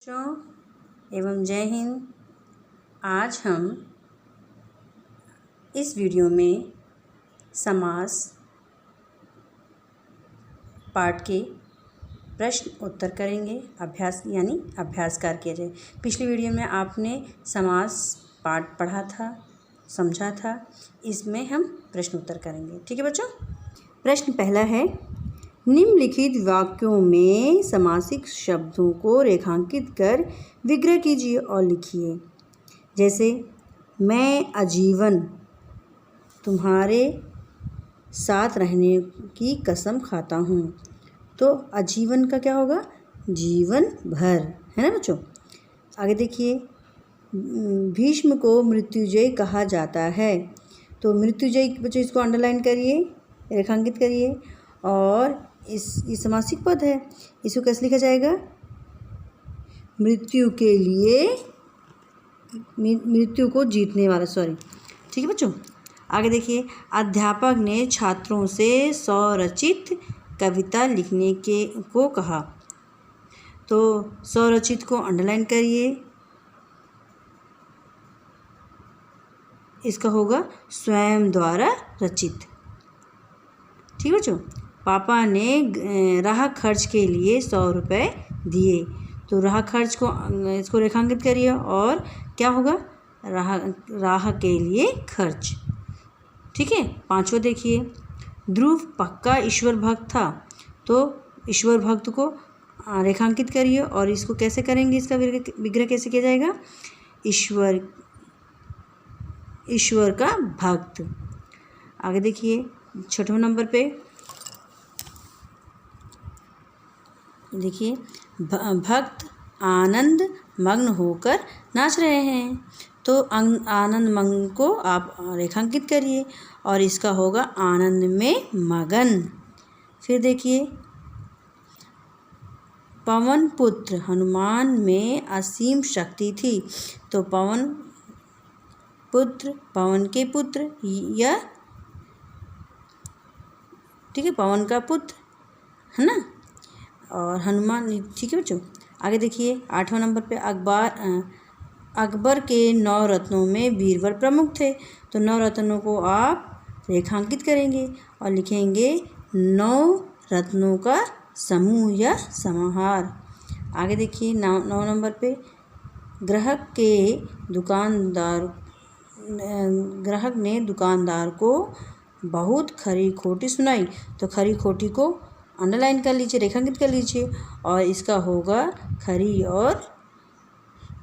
बच्चों एवं जय हिंद। आज हम इस वीडियो में समास पाठ के प्रश्न उत्तर करेंगे। अभ्यास यानी अभ्यास कार्य किया जाए। पिछली वीडियो में आपने समास पाठ पढ़ा था, समझा था। इसमें हम प्रश्न उत्तर करेंगे। ठीक है बच्चों। प्रश्न पहला है, निम्नलिखित वाक्यों में समासिक शब्दों को रेखांकित कर विग्रह कीजिए और लिखिए। जैसे मैं आजीवन तुम्हारे साथ रहने की कसम खाता हूँ। तो आजीवन का क्या होगा? जीवन भर, है ना बच्चों। आगे देखिए, भीष्म को मृत्युंजय कहा जाता है। तो मृत्युंजय बच्चों इसको अंडरलाइन करिए, रेखांकित करिए। और ये समासिक पद है, इसको कैसे लिखा जाएगा? मृत्यु के लिए, मृत्यु को जीतने वाला, सॉरी। ठीक है बच्चों। आगे देखिए, अध्यापक ने छात्रों से स्वरचित कविता लिखने को कहा। तो स्वरचित को अंडरलाइन करिए, इसका होगा स्वयं द्वारा रचित। ठीक है बच्चों। पापा ने राह खर्च के लिए 100 रुपये दिए। तो राह खर्च को इसको रेखांकित करिए और क्या होगा? राह के लिए खर्च। ठीक है। पांचवा देखिए, ध्रुव पक्का ईश्वर भक्त था। तो ईश्वर भक्त को रेखांकित करिए और इसको कैसे करेंगे? इसका विग्रह कैसे किया जाएगा? ईश्वर का भक्त। आगे देखिए, छठवें नंबर पे देखिए, भक्त आनंद मग्न होकर नाच रहे हैं। तो आनंद मग्न को आप रेखांकित करिए और इसका होगा आनंद में मगन। फिर देखिए, पवन पुत्र हनुमान में असीम शक्ति थी। तो पवन पुत्र, पवन के पुत्र या ठीक है, पवन का पुत्र, है ना। और हनुमान, ठीक है बच्चों। आगे देखिए, आठवां नंबर पे अकबर के 9 रत्नों में बीरबल प्रमुख थे। तो 9 रत्नों को आप रेखांकित करेंगे और लिखेंगे 9 रत्नों का समूह या समाहार। आगे देखिए, 9 नंबर पे ग्राहक ने दुकानदार को बहुत खरी खोटी सुनाई। तो खरी खोटी को अंडरलाइन कर लीजिए, रेखांकित कर लीजिए और इसका होगा खरी और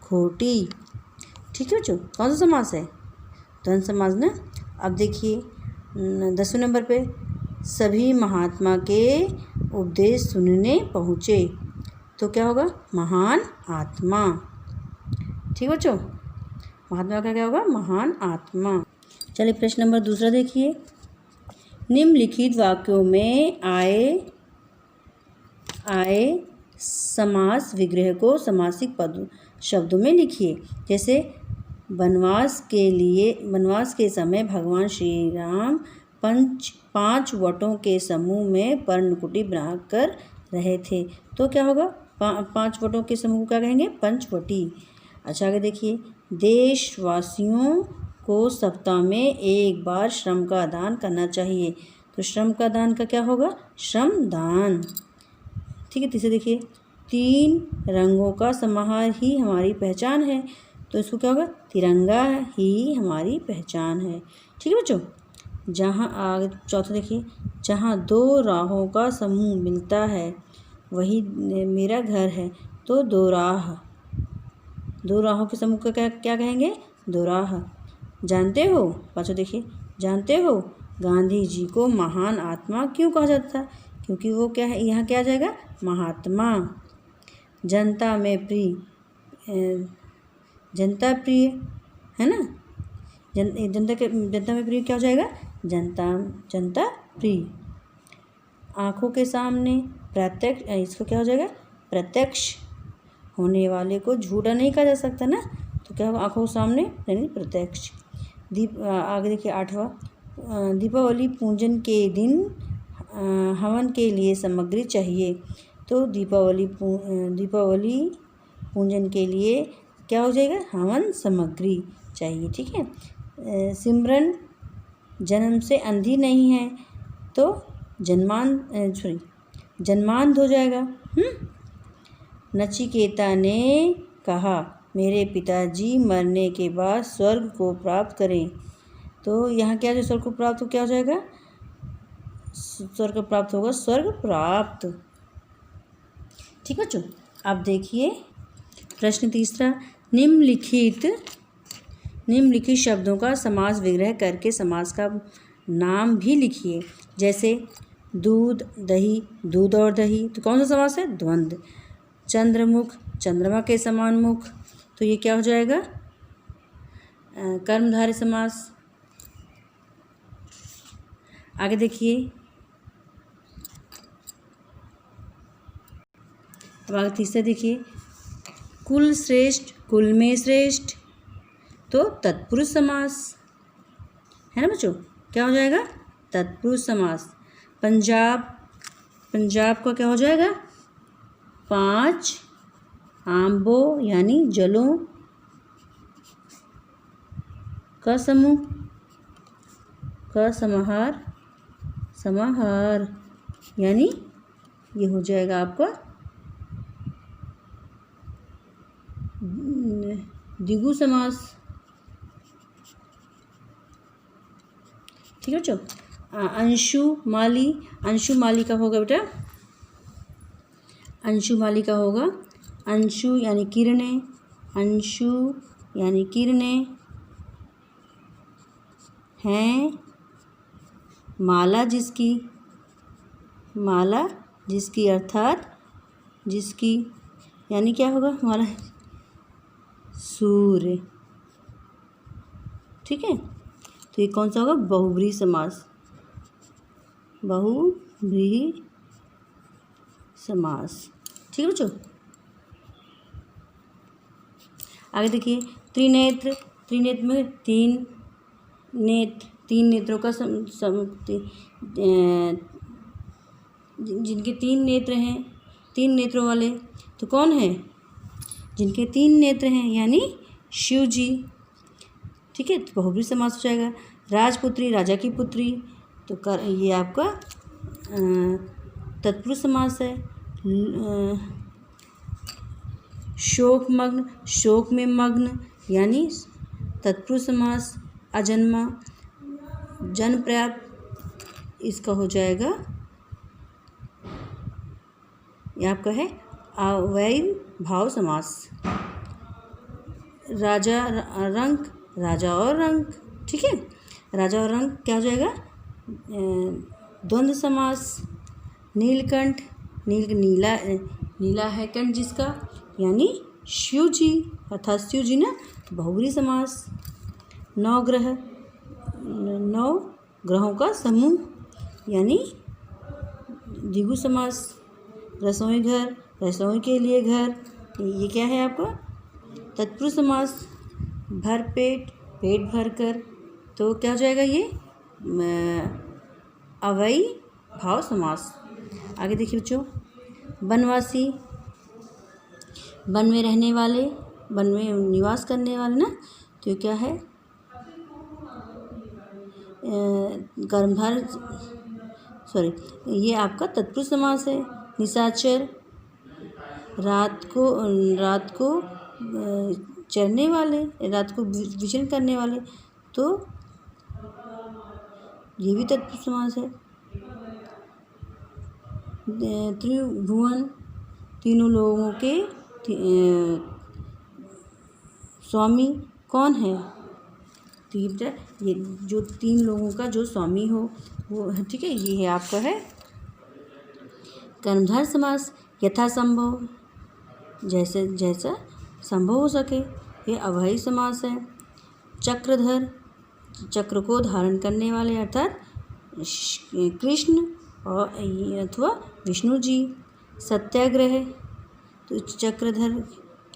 खोटी। ठीक है बच्चों। कौन सा समास है? द्वंद्व समास ना। अब देखिए 10वें नंबर पे, सभी महात्मा के उपदेश सुनने पहुँचे। तो क्या होगा? महान आत्मा। ठीक बच्चों। महात्मा का क्या होगा? महान आत्मा। चलिए प्रश्न नंबर दूसरा देखिए, निम्नलिखित वाक्यों में आए समास विग्रह को समासिक पद शब्दों में लिखिए। जैसे वनवास के समय भगवान श्री राम 5 वटों के समूह में पर्णकुटी बनाकर रहे थे। तो क्या होगा? 5 वटों के समूह को क्या कहेंगे? पंचवटी। अच्छा, आगे देखिए, देशवासियों को सप्ताह में 1 बार श्रम का दान करना चाहिए। तो श्रम का दान का क्या होगा? श्रम दान। ठीक है। तीसरे देखिए, 3 रंगों का समाहार ही हमारी पहचान है। तो इसको क्या होगा? तिरंगा ही हमारी पहचान है। ठीक है बच्चों। चौथा देखिए, जहाँ 2 राहों का समूह मिलता है वही मेरा घर है। तो 2 राहों के समूह का क्या कहेंगे? 2 राह। जानते हो? पाँचों देखिए, जानते हो गांधी जी को महान आत्मा क्यों कहा जाता था? क्योंकि वो क्या है? यहाँ क्या आ जाएगा? महात्मा। जनता प्रिय है ना। जनता में प्रिय क्या हो जाएगा? जनता प्रिय। आँखों के सामने प्रत्यक्ष, इसको क्या हो जाएगा? प्रत्यक्ष होने वाले को झूठा नहीं कहा जा सकता ना। तो क्या होगा? आँखों के सामने यानी प्रत्यक्ष। आगे देखिए 8वां, दीपावली पूजन के दिन हवन के लिए सामग्री चाहिए। तो दीपावली पूजन के लिए क्या हो जाएगा, हवन सामग्री चाहिए। ठीक है। सिमरन जन्म से अंधी नहीं है तो जन्मांध हो जाएगा। नचिकेता ने कहा मेरे पिताजी मरने के बाद स्वर्ग को प्राप्त करें, तो यहाँ क्या जो स्वर्ग को प्राप्त हो क्या हो जाएगा, स्वर्ग प्राप्त होगा, स्वर्ग प्राप्त। ठीक बच्चों, अब देखिए प्रश्न तीसरा, निम्नलिखित शब्दों का समास विग्रह करके समास का नाम भी लिखिए। जैसे दूध दही, दूध और दही, तो कौन सा समास है, द्वंद्व। चंद्रमुख, चंद्रमा के समान मुख, तो ये क्या हो जाएगा, कर्मधारय समास। आगे देखिए, अब आगे तीसरा देखिए, कुल श्रेष्ठ, कुल में श्रेष्ठ, तो तत्पुरुष समास है ना बच्चों, क्या हो जाएगा, तत्पुरुष समास। पंजाब, पंजाब का क्या हो जाएगा, 5 आम्बों यानी जलों का समूह, का समाहार, समाहार यानी ये हो जाएगा आपका द्विगु समास। ठीक है बच्चों। अंशुमाली, अंशुमाली का होगा बेटा, अंशुमाली का होगा, अंशु यानी किरणें, अंशु यानी किरणें हैं, माला जिसकी, माला जिसकी अर्थात जिसकी यानी क्या होगा, माला सूर्य। ठीक है, तो ये कौन सा होगा, बहुव्रीहि समास, बहुव्रीहि समास। ठीक है बच्चों। आगे देखिए, त्रिनेत्र, त्रिनेत्र में 3 नेत्र, 3 नेत्रों का जिनके 3 नेत्र हैं, 3 नेत्रों वाले, तो कौन है, जिनके 3 नेत्र हैं यानी शिव जी। ठीक है, तो बहुव्रीहि समास हो जाएगा। राजपुत्री, राजा की पुत्री, तो ये आपका तत्पुरुष समास है। शोकमग्न, शोक में मग्न यानी तत्पुरुष समास। अजन्मा, जन्म पर्याप्त, इसका हो जाएगा, ये आपका है अव्ययी भाव समास। राजा रंक, राजा और रंक। ठीक है, राजा और रंक क्या हो जाएगा, द्वंद्व समास। नीलकंठ, नीला, नीला है कंठ जिसका यानी शिव जी, अर्थात शिव जी ना, बहुव्रीहि समास। 9 ग्रह, 9 ग्रहों का समूह यानी द्विगु समास। रसोई घर, रसोई के लिए घर, ये क्या है आपका, तत्पुरुष समास। भर पेट, पेट भर कर, तो क्या हो जाएगा, ये अव्ययी भाव समास। आगे देखिए बच्चों, वनवासी, वन में रहने वाले, वन में निवास करने वाले ना, तो ये क्या है, कर्मधार, सॉरी, ये आपका तत्पुरुष समास है। निशाचर, रात को चरने वाले, रात को विचरण करने वाले, तो ये भी तत्पुरुष समास है। त्रिभुवन, तीनों लोगों के स्वामी कौन है, तो ये जो 3 लोगों का जो स्वामी हो वो, ठीक है, ये है आपका है कर्मधारय समास। यथासंभव, जैसे जैसा संभव हो सके, ये अव्ययी समास है। चक्रधर, चक्र को धारण करने वाले अर्थात कृष्ण और अथवा विष्णु जी। सत्याग्रह, तो चक्रधर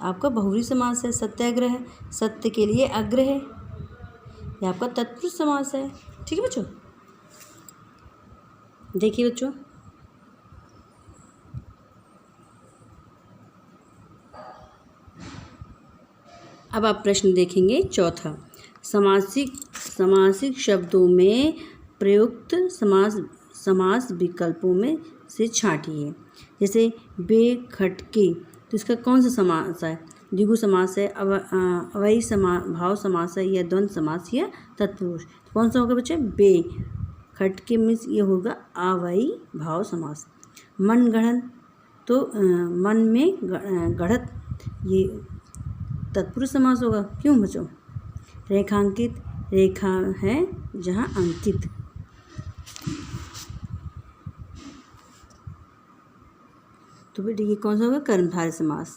आपका बहुव्रीहि समास है। सत्याग्रह, सत्य के लिए अग्रह, ये आपका तत्पुरुष समास है। ठीक है बच्चों, देखिए बच्चों, अब आप प्रश्न देखेंगे चौथा, समासिक शब्दों में प्रयुक्त समास विकल्पों में से छांटिए। जैसे बेखटके, तो इसका कौन सा समास है? द्विगु समास है, अवयवी भाव समास है, या द्वंद्व समास, या तत्पुरुष? तो कौन सा होगा बच्चे? बे खटके मीन्स ये होगा अवयवी भाव समास। मनगढ़ंत, तो मन में गढ़त, ये तत्पुरुष समास होगा। क्यों बच्चों? रेखांकित, रेखा है जहाँ अंकित। तो बेटे ये कौन सा होगा? कर्मधारय समास।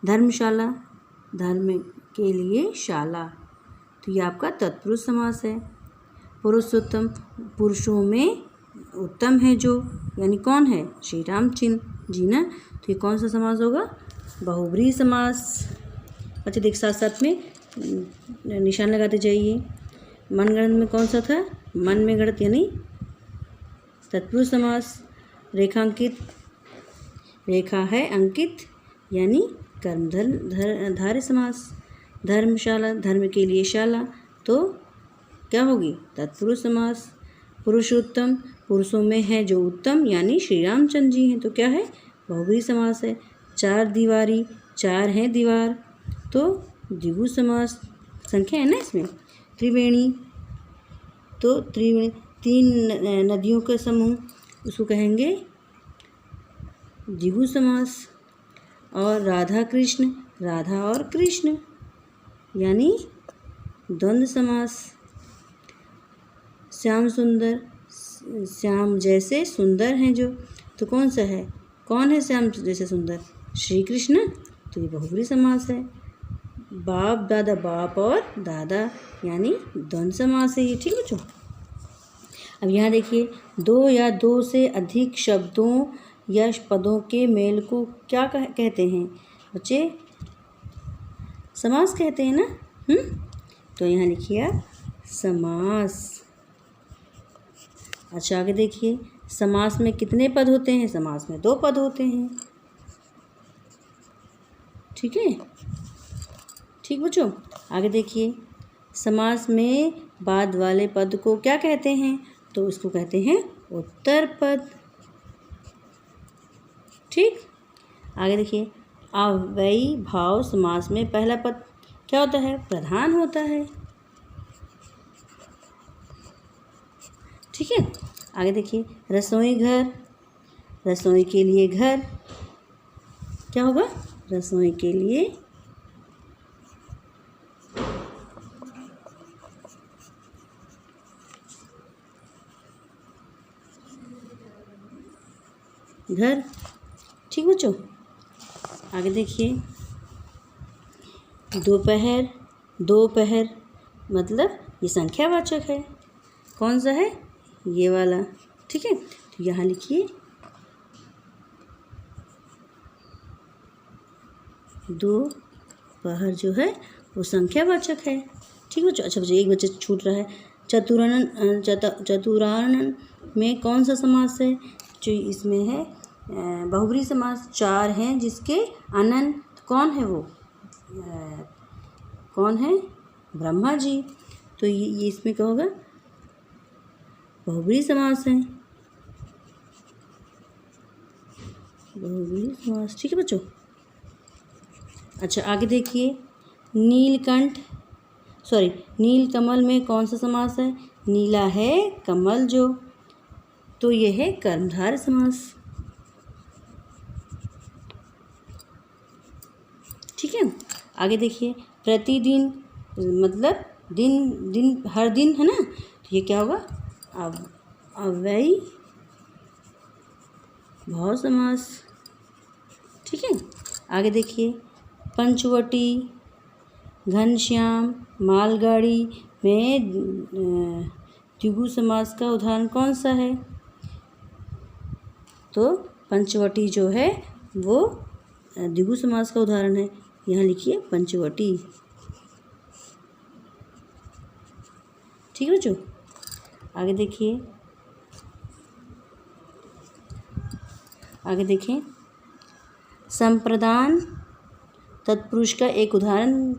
धर्मशाला, धर्म के लिए शाला, तो ये आपका तत्पुरुष समास है। पुरुषोत्तम, पुरुषों में उत्तम है जो, यानी कौन है? श्री रामचंद्र जी ना। तो ये कौन सा समास होगा? बहुब्रीहि समास। अच्छा देख, साथ साथ में निशान लगाते जाइए। मनगढ़ंत में कौन सा था? मन में गढ़त यानी तत्पुरुष समास। रेखांकित, रेखा है अंकित यानी कर्मधारय समास। धर्मशाला, धर्म के लिए शाला, तो क्या होगी? तत्पुरुष समास। पुरुषोत्तम, पुरुषों में है जो उत्तम, यानी श्री रामचंद्र जी हैं, तो क्या है? बहुब्रीहि समास है। चार दीवारी, चार हैं दीवार, तो द्विगु समास, संख्या है ना इसमें। त्रिवेणी, तो त्रिवेणी तीन नदियों का समूह, उसको कहेंगे द्विगु समास। और राधा कृष्ण, राधा और कृष्ण यानी द्वंद्व समास। श्याम सुंदर, श्याम जैसे सुंदर हैं जो, तो कौन सा है? कौन है श्याम जैसे सुंदर? श्री कृष्ण, तो ये बहुब्रीहि समास है। बाप दादा, बाप और दादा यानी द्वंद्व समास है ये। ठीक बच्चों, अब यहाँ देखिए, दो या दो से अधिक शब्दों या पदों के मेल को क्या कहते हैं बच्चे? समास कहते हैं ना। तो यहाँ लिखिए समास। अच्छा आगे देखिए, समास में कितने पद होते हैं? समास में 2 पद होते हैं। ठीक है, ठीक बच्चों, आगे देखिए, समास में बाद वाले पद को क्या कहते हैं? तो इसको कहते हैं उत्तर पद। ठीक, आगे देखिए, अव्ययी भाव समास में पहला पद क्या होता है? प्रधान होता है। ठीक है, आगे देखिए, रसोई घर, रसोई के लिए घर, क्या होगा? रसोई के लिए घर। ठीक बच्चों, आगे देखिए, दोपहर, दोपहर मतलब ये संख्यावाचक है। कौन सा है? ये वाला। ठीक है, तो यहाँ लिखिए दोपहर जो है वो संख्यावाचक है। ठीक बच्चों, अच्छा बच्चों एक बच्चे छूट रहा है। चतुरानन में कौन सा समास है? जो इसमें है बहुब्रीहि समास। 4 हैं जिसके अनंत, कौन है वो? कौन है? ब्रह्मा जी, तो ये इसमें क्या होगा? बहुब्रीहि समास है, बहुब्रीहि समास। ठीक है बच्चों, अच्छा आगे देखिए, नीलकमल में कौन सा समास है? नीला है कमल जो, तो ये है कर्मधारय समास। ठीक है, आगे देखिए, प्रतिदिन मतलब दिन हर दिन है ना, तो ये क्या होगा? अव्ययी भाव समास। ठीक है, आगे देखिए, पंचवटी, घनश्याम, मालगाड़ी में द्विगु समास का उदाहरण कौन सा है? तो पंचवटी जो है वो द्विगु समास का उदाहरण है। यहाँ लिखिए पंचवटी। ठीक है बच्चों, आगे देखिए, आगे देखें, संप्रदान तत्पुरुष का एक उदाहरण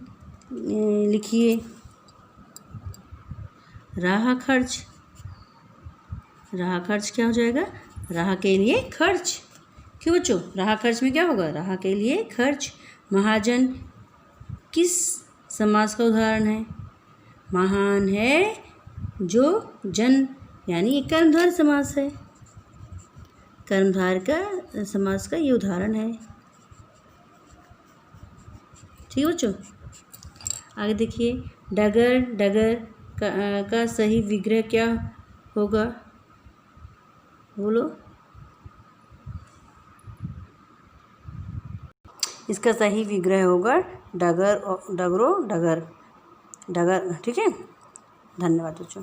लिखिए। राह खर्च, राह खर्च क्या हो जाएगा? राह के लिए खर्च। क्यों बच्चों? राह खर्च में क्या होगा? राह के लिए खर्च। महाजन किस समास का उदाहरण है? महान है जो जन, यानी एक कर्मधारय समास है। कर्मधारय का समास का ये उदाहरण है। ठीक है बच्चों, आगे देखिए। डगर, डगर का सही विग्रह क्या होगा? बोलो। इसका सही विग्रह होगा डगर, डगरो, डगर, डगर। ठीक है, धन्यवाद बच्चों।